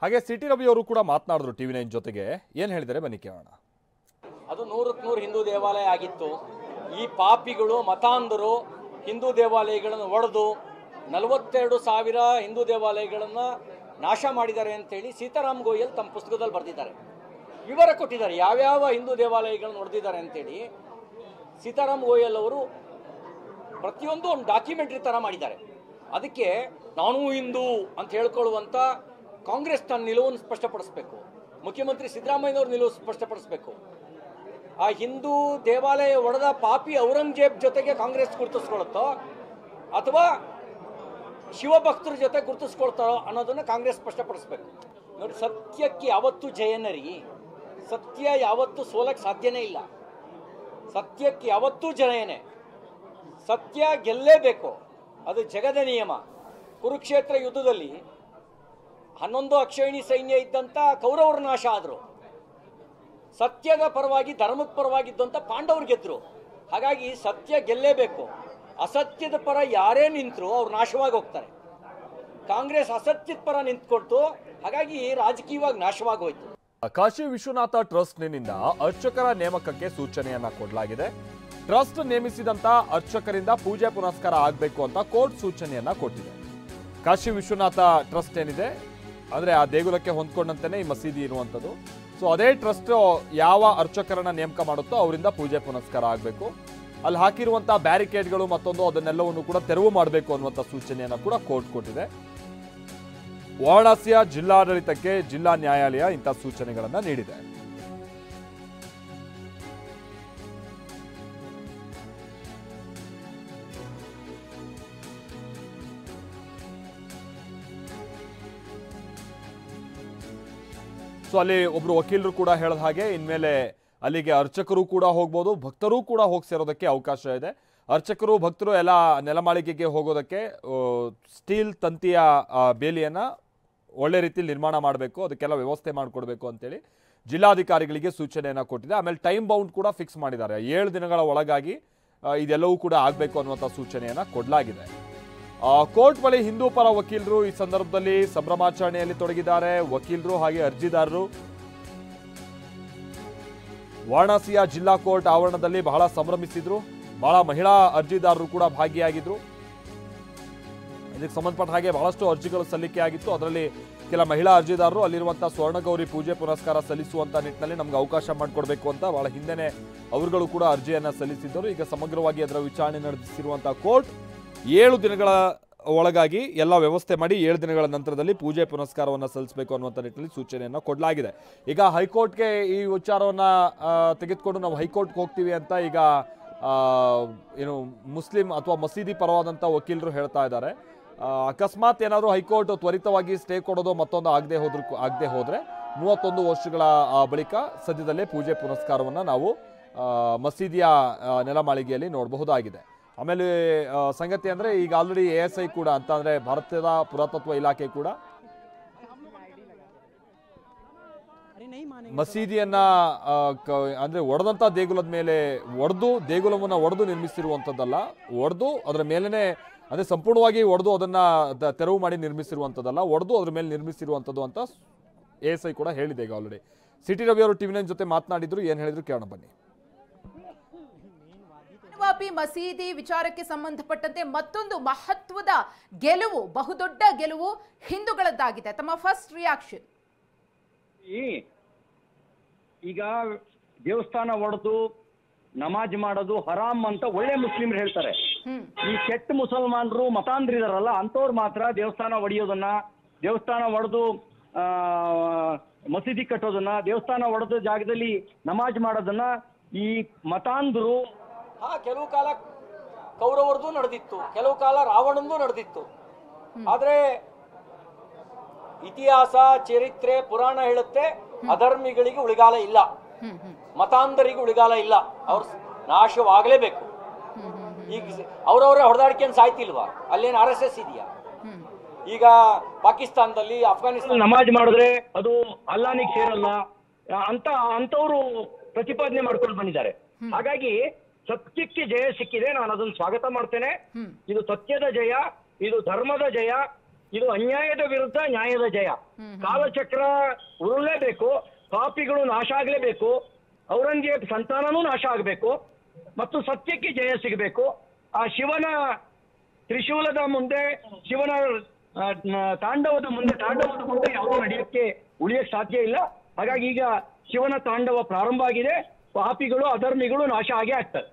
ಹಾಗೆ ಸಿಟಿ ರವಿ ಅವರು ಕೂಡ ಮಾತನಾಡಿದ್ರು TV9 ಜೊತೆಗೆ. ಏನು ಹೇಳಿದರೆ ಬನ್ನಿ ಕೇಳೋಣ. ಅದು 100ಕ್ಕೆ 100 ಹಿಂದೂ ದೇವಾಲಯ ಆಗಿತ್ತು. ಈ ಪಾಪಿಗಳು ಮತಾಂಧರು ಹಿಂದೂ ದೇವಾಲಯಗಳನ್ನು ಒಡೆದು 42,000 ಹಿಂದೂ ದೇವಾಲಯಗಳನ್ನು ನಾಶ ಮಾಡಿದ್ದಾರೆ ಅಂತೇಳಿ ಸೀತಾರಾಮ್ ಗೋಯಲ್ ತಮ್ಮ ಪುಸ್ತಕದಲ್ಲಿ ಬರೆದಿದ್ದಾರೆ. ವಿವರ ಕೊಟ್ಟಿದ್ದಾರೆ ಯಾವ್ಯಾವ ಹಿಂದೂ ದೇವಾಲಯಗಳನ್ನು ಹೊಡೆದಿದ್ದಾರೆ ಅಂತೇಳಿ. ಸೀತಾರಾಮ್ ಗೋಯಲ್ ಅವರು ಪ್ರತಿಯೊಂದು ಒಂದು ಡಾಕ್ಯುಮೆಂಟ್ರಿ ಥರ ಮಾಡಿದ್ದಾರೆ. ಅದಕ್ಕೆ ನಾನು ಹಿಂದೂ ಅಂತ ಹೇಳ್ಕೊಳ್ಳುವಂಥ ಕಾಂಗ್ರೆಸ್ ತನ್ನ ನಿಲುವನ್ನು ಸ್ಪಷ್ಟಪಡಿಸಬೇಕು. ಮುಖ್ಯಮಂತ್ರಿ ಸಿದ್ದರಾಮಯ್ಯನವ್ರ ನಿಲುವು ಸ್ಪಷ್ಟಪಡಿಸಬೇಕು. ಆ ಹಿಂದೂ ದೇವಾಲಯ ಒಡೆದ ಪಾಪಿ ಔರಂಗಜೇಬ್ ಜೊತೆಗೆ ಕಾಂಗ್ರೆಸ್ ಗುರುತಿಸ್ಕೊಳುತ್ತೋ ಅಥವಾ ಶಿವಭಕ್ತರ ಜೊತೆ ಗುರುತಿಸ್ಕೊಳ್ತಾರೋ ಅನ್ನೋದನ್ನು ಕಾಂಗ್ರೆಸ್ ಸ್ಪಷ್ಟಪಡಿಸಬೇಕು. ನೋಡಿ, ಸತ್ಯಕ್ಕೆ ಯಾವತ್ತೂ ಜಯನರಿ, ಸತ್ಯ ಯಾವತ್ತೂ ಸೋಲಕ್ಕೆ ಸಾಧ್ಯನೇ ಇಲ್ಲ. ಸತ್ಯಕ್ಕೆ ಯಾವತ್ತೂ ಜಯನೇ, ಸತ್ಯ ಗೆಲ್ಲೇಬೇಕು, ಅದು ಜಗದ ನಿಯಮ. ಕುರುಕ್ಷೇತ್ರ ಯುದ್ಧದಲ್ಲಿ 11 ಅಕ್ಷಯಣಿ ಸೈನ್ಯ ಇದ್ದಂಥ ಕೌರವರ ನಾಶ ಆದರು. ಸತ್ಯದ ಪರವಾಗಿ ಧರ್ಮದ ಪರವಾಗಿದ್ದಂಥ ಪಾಂಡವರು ಗೆದ್ದರು. ಹಾಗಾಗಿ ಸತ್ಯ ಗೆಲ್ಲೇಬೇಕು. ಅಸತ್ಯದ ಪರ ಯಾರೇ ನಿಂತರೂ ಅವ್ರು ನಾಶವಾಗಿ ಹೋಗ್ತಾರೆ. ಕಾಂಗ್ರೆಸ್ ಅಸತ್ಯದ ಪರ ನಿಂತ್ಕೊಳ್ತು, ಹಾಗಾಗಿ ರಾಜಕೀಯವಾಗಿ ನಾಶವಾಗಿ ಹೋಯ್ತು. ಕಾಶಿ ವಿಶ್ವನಾಥ ಟ್ರಸ್ಟ್ನಿಂದ ಅರ್ಚಕರ ನೇಮಕಕ್ಕೆ ಸೂಚನೆಯನ್ನ ಕೊಡಲಾಗಿದೆ. ಟ್ರಸ್ಟ್ ನೇಮಿಸಿದಂತ ಅರ್ಚಕರಿಂದ ಪೂಜೆ ಪುನಸ್ಕಾರ ಆಗಬೇಕು ಅಂತ ಕೋರ್ಟ್ ಸೂಚನೆಯನ್ನ ಕೊಟ್ಟಿದೆ. ಕಾಶಿ ವಿಶ್ವನಾಥ ಟ್ರಸ್ಟ್ ಏನಿದೆ ಅಂದ್ರೆ ಆ ದೇಗುಲಕ್ಕೆ ಹೊಂದ್ಕೊಂಡಂತೆಯೇ ಈ ಮಸೀದಿ ಇರುವಂಥದ್ದು. ಸೊ ಅದೇ ಟ್ರಸ್ಟ್ ಯಾವ ಅರ್ಚಕರನ್ನ ನೇಮಕ ಮಾಡುತ್ತೋ ಅವರಿಂದ ಪೂಜೆ ಪುನಸ್ಕಾರ ಆಗಬೇಕು. ಅಲ್ಲಿ ಹಾಕಿರುವಂಥ ಬ್ಯಾರಿಕೇಡ್ಗಳು ಮತ್ತೊಂದು ಅದನ್ನೆಲ್ಲವನ್ನು ಕೂಡ ತೆರವು ಮಾಡಬೇಕು ಅನ್ನುವಂಥ ಸೂಚನೆಯನ್ನು ಕೂಡ ಕೋರ್ಟ್ ಕೊಟ್ಟಿದೆ. ವಾರಣಾಸಿಯ ಜಿಲ್ಲಾಡಳಿತಕ್ಕೆ ಜಿಲ್ಲಾ ನ್ಯಾಯಾಲಯ ಇಂಥ ಸೂಚನೆಗಳನ್ನು ನೀಡಿದೆ. ಸೊ ಅಲ್ಲಿ ಒಬ್ರು ವಕೀಲರು ಕೂಡ ಹೇಳಿದ ಹಾಗೆ ಇನ್ಮೇಲೆ ಅಲ್ಲಿಗೆ ಅರ್ಚಕರು ಕೂಡ ಹೋಗ್ಬೋದು, ಭಕ್ತರು ಕೂಡ ಹೋಗಿ ಸೇರೋದಕ್ಕೆ ಅವಕಾಶ ಇದೆ. ಅರ್ಚಕರು ಭಕ್ತರು ಎಲ್ಲ ನೆಲಮಾಳಿಗೆಗೆ ಹೋಗೋದಕ್ಕೆ ಸ್ಟೀಲ್ ತಂತಿಯ ಬೇಲಿಯನ್ನು ಒಳ್ಳೆ ರೀತಿಯಲ್ಲಿ ನಿರ್ಮಾಣ ಮಾಡಬೇಕು, ಅದಕ್ಕೆಲ್ಲ ವ್ಯವಸ್ಥೆ ಮಾಡಿಕೊಡ್ಬೇಕು ಅಂತೇಳಿ ಜಿಲ್ಲಾಧಿಕಾರಿಗಳಿಗೆ ಸೂಚನೆಯನ್ನು ಕೊಟ್ಟಿದೆ. ಆಮೇಲೆ ಟೈಮ್ ಬೌಂಡ್ ಕೂಡ ಫಿಕ್ಸ್ ಮಾಡಿದ್ದಾರೆ. 7 ದಿನಗಳ ಒಳಗಾಗಿ ಇದೆಲ್ಲವೂ ಕೂಡ ಆಗಬೇಕು ಅನ್ನುವಂಥ ಸೂಚನೆಯನ್ನು ಕೊಡಲಾಗಿದೆ. ಕೋರ್ಟ್ ಬಳಿ ಹಿಂದೂ ಪರ ವಕೀಲರು ಈ ಸಂದರ್ಭದಲ್ಲಿ ಸಂಭ್ರಮಾಚರಣೆಯಲ್ಲಿ ತೊಡಗಿದ್ದಾರೆ. ವಕೀಲರು ಹಾಗೆ ಅರ್ಜಿದಾರರು ವಾರಣಾಸಿಯ ಜಿಲ್ಲಾ ಕೋರ್ಟ್ ಆವರಣದಲ್ಲಿ ಬಹಳ ಸಂಭ್ರಮಿಸಿದ್ರು. ಬಹಳ ಮಹಿಳಾ ಅರ್ಜಿದಾರರು ಕೂಡ ಭಾಗಿಯಾಗಿದ್ರು. ಇದಕ್ಕೆ ಸಂಬಂಧಪಟ್ಟ ಹಾಗೆ ಬಹಳಷ್ಟು ಅರ್ಜಿಗಳು ಸಲ್ಲಿಕೆ ಆಗಿತ್ತು. ಅದರಲ್ಲಿ ಕೆಲ ಮಹಿಳಾ ಅರ್ಜಿದಾರರು ಅಲ್ಲಿರುವಂಥ ಸ್ವರ್ಣಗೌರಿ ಪೂಜೆ ಪುನಸ್ಕಾರ ಸಲ್ಲಿಸುವಂಥ ನಿಟ್ಟಿನಲ್ಲಿ ನಮ್ಗೆ ಅವಕಾಶ ಮಾಡಿಕೊಡ್ಬೇಕು ಅಂತ ಬಹಳ ಹಿಂದೆನೇ ಅವರುಗಳು ಕೂಡ ಅರ್ಜಿಯನ್ನು ಸಲ್ಲಿಸಿದ್ದರು. ಈಗ ಸಮಗ್ರವಾಗಿ ಅದರ ವಿಚಾರಣೆ ನಡೆಸಿರುವಂಥ ಕೋರ್ಟ್ 7 ದಿನಗಳ ಒಳಗಾಗಿ ಎಲ್ಲ ವ್ಯವಸ್ಥೆ ಮಾಡಿ 7 ದಿನಗಳ ನಂತರದಲ್ಲಿ ಪೂಜೆ ಪುನಸ್ಕಾರವನ್ನು ಸಲ್ಲಿಸಬೇಕು ಅನ್ನುವಂಥ ನಿಟ್ಟಿನಲ್ಲಿ ಸೂಚನೆಯನ್ನು ಕೊಡಲಾಗಿದೆ. ಈಗ ಹೈಕೋರ್ಟ್ಗೆ ಈ ವಿಚಾರವನ್ನು ತೆಗೆದುಕೊಂಡು ನಾವು ಹೈಕೋರ್ಟ್ಗೆ ಹೋಗ್ತೀವಿ ಅಂತ ಈಗ ಏನು ಮುಸ್ಲಿಂ ಅಥವಾ ಮಸೀದಿ ಪರವಾದಂಥ ವಕೀಲರು ಹೇಳ್ತಾ ಇದ್ದಾರೆ. ಅಕಸ್ಮಾತ್ ಏನಾದರೂ ಹೈಕೋರ್ಟ್ ತ್ವರಿತವಾಗಿ ಸ್ಟೇ ಕೊಡೋದು ಮತ್ತೊಂದು ಆಗದೆ ಹೋದರೆ 31 ವರ್ಷಗಳ ಬಳಿಕ ಸದ್ಯದಲ್ಲೇ ಪೂಜೆ ಪುನಸ್ಕಾರವನ್ನು ನಾವು ಮಸೀದಿಯ ನೆಲಮಾಳಿಗೆಯಲ್ಲಿ ನೋಡಬಹುದಾಗಿದೆ. ಆಮೇಲೆ ಸಂಗತಿ ಅಂದರೆ ಈಗ ಆಲ್ರೆಡಿ ASI ಕೂಡ ಅಂತ ಅಂದರೆ ಭಾರತದ ಪುರಾತತ್ವ ಇಲಾಖೆ ಕೂಡ ಮಸೀದಿಯನ್ನ ಅಂದರೆ ಒಡೆದಂಥ ದೇಗುಲದ ಮೇಲೆ ದೇಗುಲವನ್ನು ಒಡೆದು ನಿರ್ಮಿಸಿರುವಂಥದ್ದಲ್ಲ, ಒಡೆದು ಅದರ ಮೇಲೇ ಅಂದರೆ ಸಂಪೂರ್ಣವಾಗಿ ಒಡೆದು ಅದನ್ನು ತೆರವು ಮಾಡಿ ನಿರ್ಮಿಸಿರುವಂಥದ್ದಲ್ಲ, ಒಡೆದು ಅದ್ರ ಮೇಲೆ ನಿರ್ಮಿಸಿರುವಂಥದ್ದು ಅಂತ ASI ಕೂಡ ಹೇಳಿದೆ ಈಗ ಆಲ್ರೆಡಿ. ಸಿಟಿ ರವಿ ಅವರು TV9 ಜೊತೆ ಮಾತನಾಡಿದ್ರು. ಏನು ಹೇಳಿದ್ರು ಕೇಳೋಣ ಬನ್ನಿ. ಮಸೀದಿ ವಿಚಾರಕ್ಕೆ ಸಂಬಂಧಪಟ್ಟಂತೆ ಮತ್ತೊಂದು ಮಹತ್ವದ ಗೆಲುವು, ಬಹುದೊಡ್ಡ ಗೆಲುವು ಹಿಂದೂಗಳದ್ದಾಗಿದೆ. ತಮ್ಮ ಫಸ್ಟ್ ರಿಯಾಕ್ಷನ್? ಈಗ ದೇವಸ್ಥಾನ ಒಡೆದು ನಮಾಜ್ ಮಾಡೋದು ಹರಾಮ್ ಅಂತ ಒಳ್ಳೆ ಮುಸ್ಲಿಮರು ಹೇಳ್ತಾರೆ. ಈ ಕೆಟ್ಟ ಮುಸಲ್ಮಾನರು ಮತಾಂಧ್ರಿದಾರಲ್ಲ ಅಂತವ್ರು ಮಾತ್ರ ದೇವಸ್ಥಾನ ಒಡೆಯೋದನ್ನ, ದೇವಸ್ಥಾನ ಒಡೆದು ಮಸೀದಿ ಕಟ್ಟೋದನ್ನ, ದೇವಸ್ಥಾನ ಒಡೆದ ಜಾಗದಲ್ಲಿ ನಮಾಜ್ ಮಾಡೋದನ್ನ ಈ ಮತಾಂಧರು ಕೆಲವು ಕಾಲ ಕೌರವರದು ನಡೆದಿತ್ತು, ಕೆಲವು ಕಾಲ ರಾವಣಂದು ನಡೆದಿತ್ತು. ಆದ್ರೆ ಇತಿಹಾಸ, ಚರಿತ್ರೆ, ಪುರಾಣ ಹೇಳುತ್ತೆ ಅಧರ್ಮಿಗಳಿಗೆ ಉಳಿಗಾಲ ಇಲ್ಲ, ಮತಾಂಧರಿಗೆ ಉಳಿಗಾಲ ಇಲ್ಲ, ಅವ್ರು ನಾಶವಾಗಲೇಬೇಕು. ಈಗ ಅವ್ರವ್ರೇ ಹೊಡೆದಾಡ್ಕೊಂಡು ಸಾಯ್ತಿಲ್ವಾ? ಅಲ್ಲೇನು RSS ಇದೆಯಾ? ಈಗ ಪಾಕಿಸ್ತಾನದಲ್ಲಿ, ಅಫ್ಘಾನಿಸ್ತಾನ ನಮಾಜ್ ಮಾಡಿದ್ರೆ ಅದು ಅಲ್ಲಾನಿಗೆ ಸೇರಲ್ಲ ಅಂತವ್ರು ಪ್ರತಿಪಾದನೆ ಮಾಡ್ಕೊಂಡು ಬಂದಿದ್ದಾರೆ. ಹಾಗಾಗಿ ಸತ್ಯಕ್ಕೆ ಜಯ ಸಿಕ್ಕಿದೆ, ನಾನು ಅದನ್ನು ಸ್ವಾಗತ ಮಾಡ್ತೇನೆ. ಇದು ಸತ್ಯದ ಜಯ, ಇದು ಧರ್ಮದ ಜಯ. ಇದು ಅನ್ಯಾಯದ ವಿರುದ್ಧ ನ್ಯಾಯದ ಜಯ. ಕಾಲಚಕ್ರ ಉರುಳಲೇಬೇಕು, ಪಾಪಿಗಳು ನಾಶ ಆಗಲೇಬೇಕು, ಔರಂಗಜೇಬ್ ಸಂತಾನನೂ ನಾಶ ಆಗಬೇಕು ಮತ್ತು ಸತ್ಯಕ್ಕೆ ಜಯ ಸಿಗಬೇಕು. ಆ ಶಿವನ ತ್ರಿಶೂಲದ ಮುಂದೆ, ಶಿವನ ತಾಂಡವದ ಮುಂದೆ ಯಾವುದೂ ಉಳಿಯಕ್ಕೆ ಸಾಧ್ಯ ಇಲ್ಲ. ಹಾಗಾಗಿ ಈಗ ಶಿವನ ತಾಂಡವ ಪ್ರಾರಂಭ ಆಗಿದೆ. ಪಾಪಿಗಳು ಅಧರ್ಮಿಗಳು ನಾಶ ಆಗೇ ಆಗ್ತದೆ.